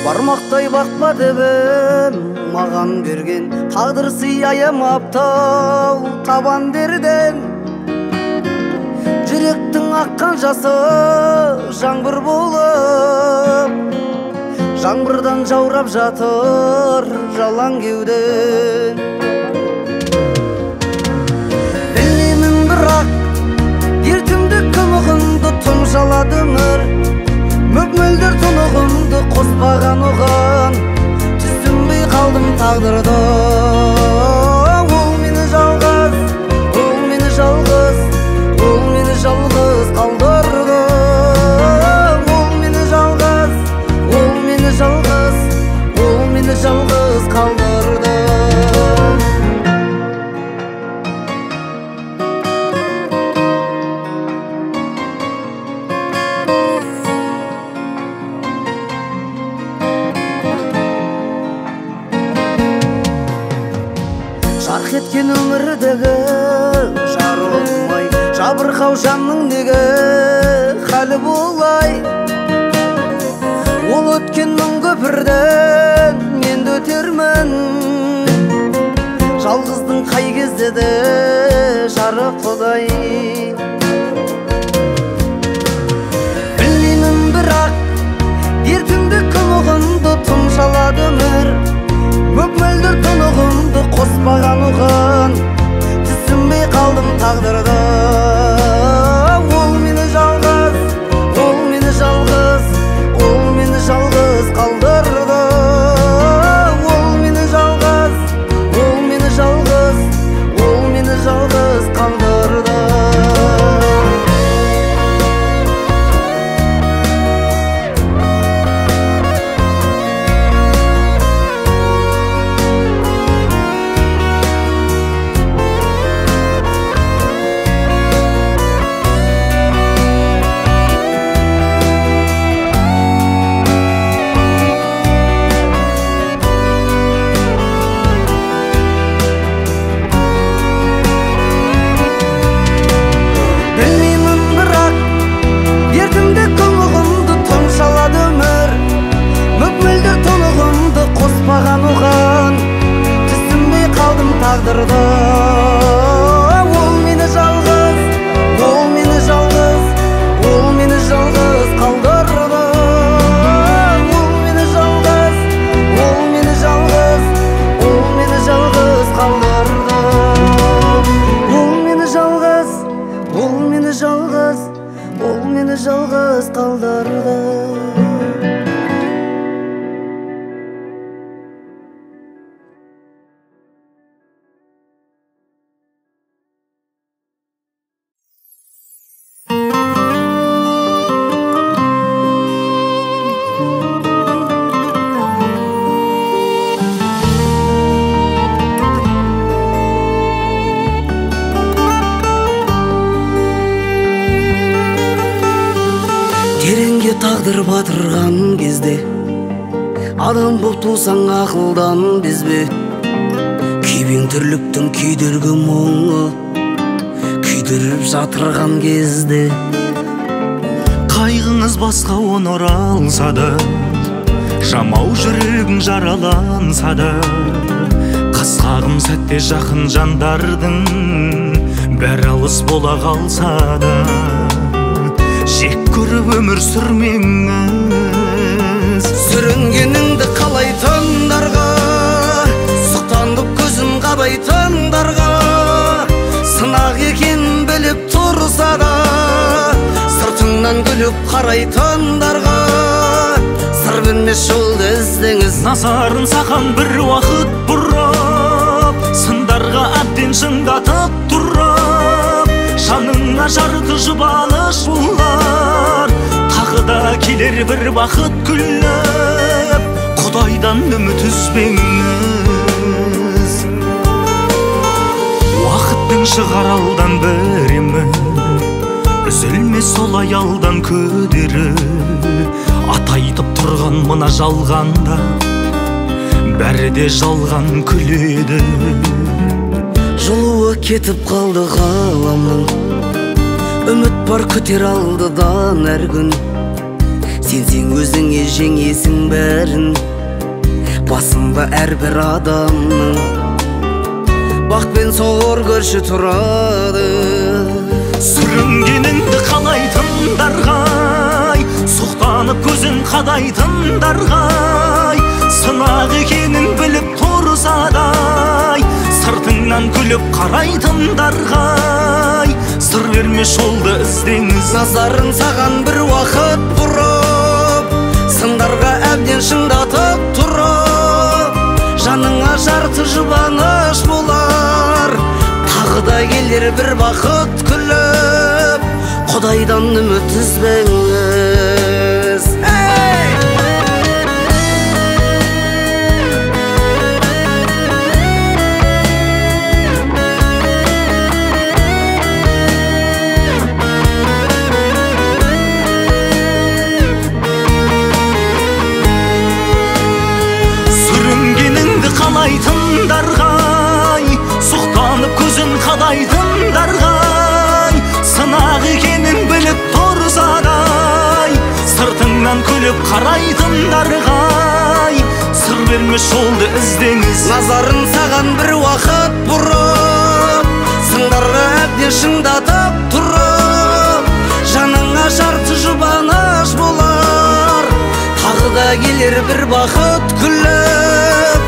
бармақтай бақпа дебем маған берген тағдыр сый аямаптау табан берден жүректің аққан жасы жаңбыр болып жаңбырдан жаурап жатыр жалаң кеуден білемін бірақ ертеңді күмығымды тұмшалады өмір мөп-мөлдір тұнығымды қоспаған оған түсінбей қалдым тағдырды ол мені жалғыз ол мені жалғыз ол мені жалғыз қалдырды ол мені жалғыз ол мені жалғыз ол мені жалғыз қалдырды жарқ еткен өмірдегі жарылмай жабырқау жанның неге халі болай ол өткен мың көпірден мен де өтермін жалғыздың қай кезде де жарық құдай білмеймін бірақ ертеңді күмығымды тұмшалады өмір мөп-мөлдір тұнығымды қоспаған оған түсінбей қалдым тағдырды ол мені жалғыз ол мені жалғыз ол мені жалғыз қалдырды ол мені жалғыз ол мені жалғыз ол мені жалғыз қалдырды қоспаған оған түсінбей қалдым тағдырды ол мені жалғыз ол мені жалғыз ол мені жалғыз қалдырды ол мені жалғыз ол мені жалғыз ол мені жалғыз қалдырды ол мені жалғыз ол мені жалғыз ол мені жалғыз қалдырды тереңге тағдыр батырған кезде адам боп тусаң ақылдан безбе күйбең тірліктің күйдіргі мұңы күйдіріп жатырған кезде қайғыңыз басқа оны оралса да жамау жүрегің жараланса да қасқағым сәтте жақын жандардың бәрі алыс бола қалса да жек көріп өмір сүрмеңіз сүрінгеніңді қалайтындарға сұқтанып көзім қабайтындарға сынақ екен біліп тұрса да сыртыңнан күліп қарайтындарға сыр бермес жолды іздеңіз назарын саған бір уақыт бұрып сындарға әбден шыңдатып тұрып жаныңа жарты жұбаныш бұлар тағы да келер бір бақыт күліп құдайдан үміт үзбеңіз уақыттың шығар алдан біремін үзілмес сол аялдан көдері атайтып тұрған мына жалғанда бәрі де жалған күледі жылуы кетіп қалды ғаламның үміт бар күтер алдыдан әр күн сенсең өзіңе жеңесің бәрін. Басында әрбір адамның бақ пен сор көрші тұрады. Сүрінгеніңді қалайтындарғай, сұқтанып көзін қадайтындарғай, сынақ екенін біліп тұрсадай, сыртыңнан күліп қарайтындарғай, сыр берме жолды іздеңіз. Назарын саған бір уақыт бұрып, сындарға әбден шыңдатып тұрып, жаныңа жарты жұбаныш болар. Тағы да келер бір бақыт күліп, Құдайдан үміт үзбеңіз. Сүрінгеніңді қалайтындарғай, сұқтанып көзін қадайтындарғай, сынақ екенін біліп тұрсадай, сыртыңнан күліп қарайтындарғай, сыр берме жолды іздеңіз. Назарын саған бір уақыт бұрып, сындарға әбден шыңдатып тұрып, жаныңа жарты жұбаныш болар. Тағы да келер бір бақыт күліп,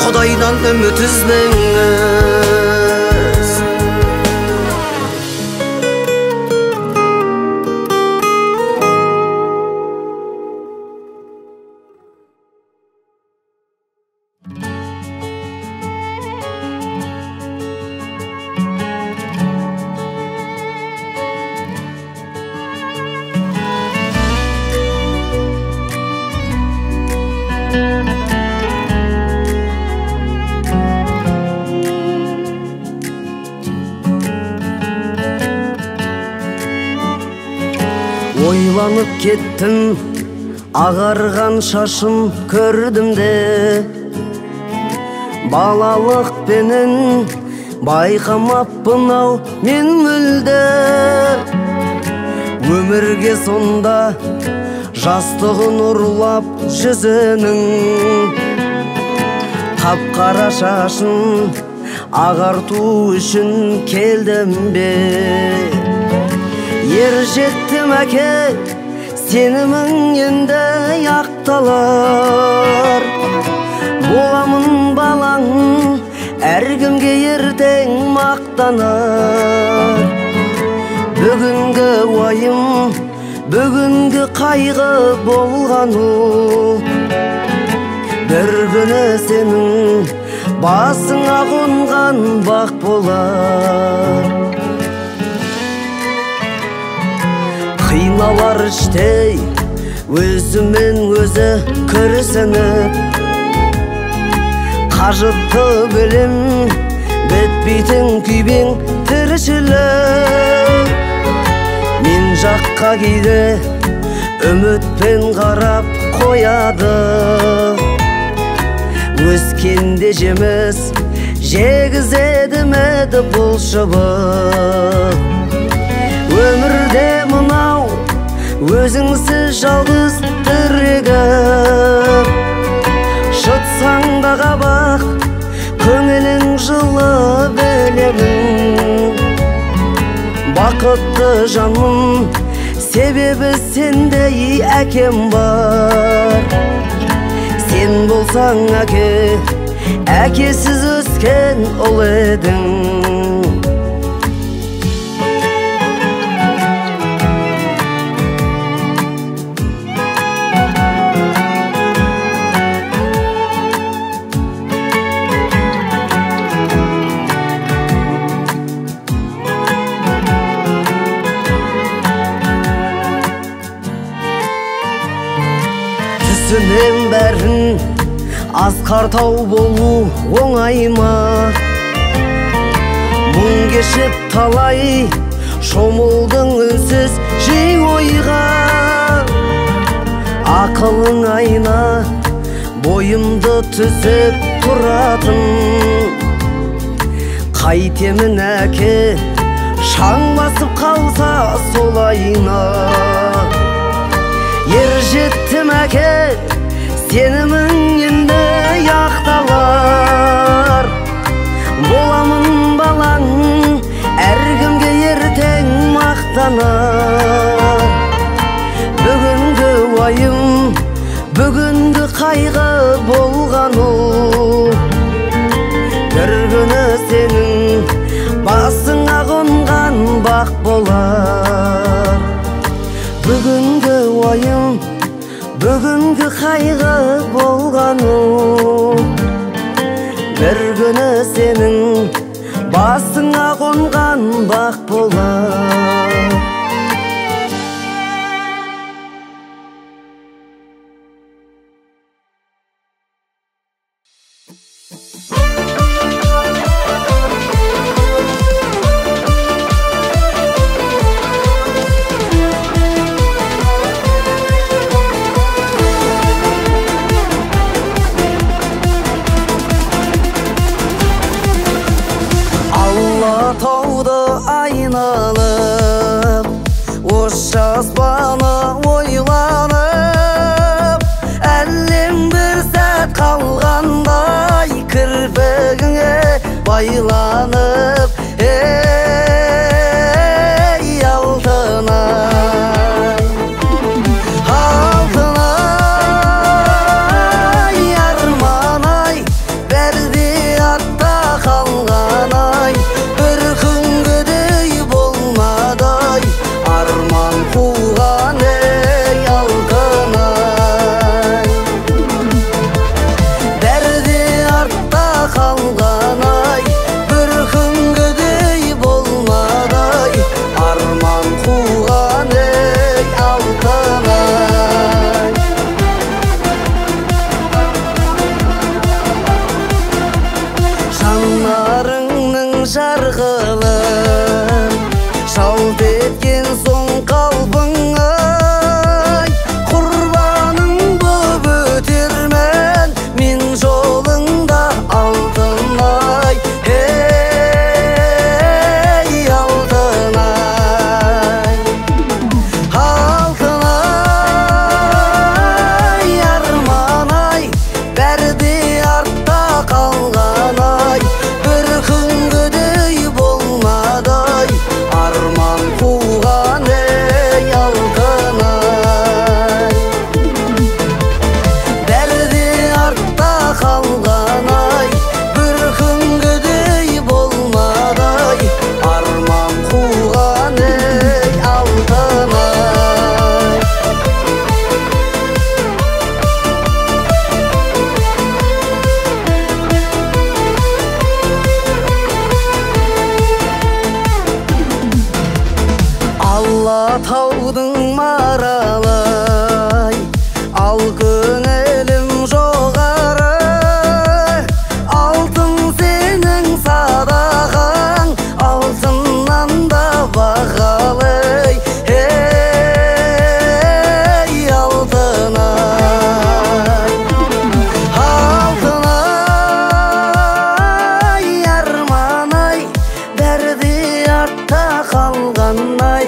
Құдайдан үміт үзбеңіз. Ойланып кеттім, ағарған шашым көрдім де, балалықпенен байқамаппын ау мен мүлде. Өмірге сонда жастығын ұрлап жүзінің, қап-қара шашын ағарту үшін келдім бе. Ер жеттім әке, сенімің енді ақталар. Боламын балаң, әркімге ертең мақтанар. Бүгінгі уайым, бүгінгі қайғы болғану, бір күні сенің басыңа қонған бақ болар. Қиналар іштей, өзімен өзі күрсініп, қажытты білім, бітпейтін күйбең тіршілік. Мен жаққа кейде үмітпен қарап қояды, өскенде жеміс жегізеді меді бұл шыбық. Өмірде мынау өзіңсіз жалғыз тірегіп, шытсаң да қабақ, көңілің жылы білемін. Бақытты жаным, себебі сендей әкем бар. Сен болсаң әке, әкесіз өскен ұл едің. Түсінен бәрін асқартау болу оңай ма? Мұң кешіп талай шомылдың үнсіз жей ойға. Ақылың айна бойымды түзеп тұратын. Қайтемін әке, шаң басып қалса сол айна. Ержеттім әке, сеніміңінде яқталар. Боламын балаң, әркімге ертең мақтанар. Бүгінгі уайым, бүгінгі қайғы болғану, бір күні сенің басыңа қонған бақ болар. Бүгінгі уайым, бүгінгі қайғы болғану, бір күні сенің басыңа қонған бақ болар. Тауды айналып, осы аспаны ойланып, әлем бір сәт қалғандай кірпігіңе байланып, ей алтынай, алтынай, арманай, бәрде артта қалғанай, қуған ей алтынай, бәрде артта қалғанай, бір күнгідей болмадай, арман қуған ей алтынай. Жанарыңның жарқылын жалт еткен соң қалпыңай, құрбаның боп өтермін мен жолыңда алтынай, ей алтынай, алтынай, арманай, бәрде артта қалғанай, бір күнгідей болмадай, арман қуған ей алтынай, бәрде артта қалғанай, бір күнгідей болмадай, арман қуған ей алтынай. Алатаудың маралай, ал көңілім жоғары, алтын сенің садағаң, алтыннан да бағалы, ей алтынай, алтынай, арманай, бәрде артта қалғанай,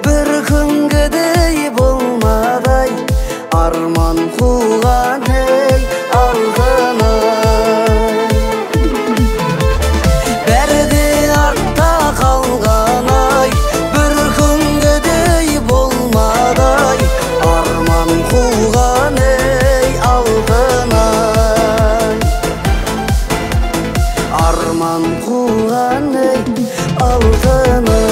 бір күнгідей болмадай, арман қуған ей алтынай, бәрде артта қалғанай, бір күнгідей болмадай, арман қуған ей алтынай, арман қуған ей алтынай.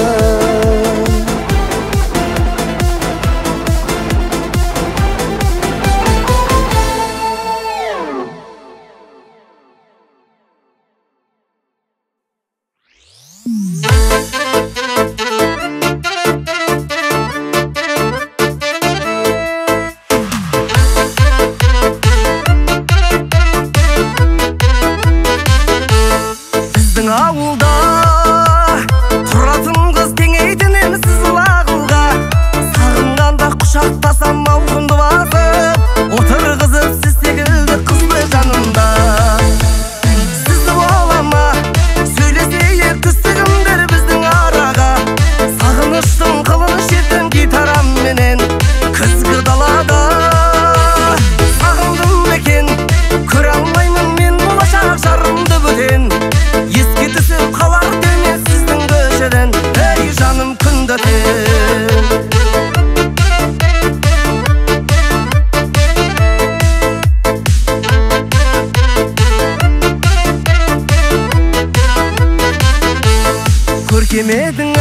Kemedin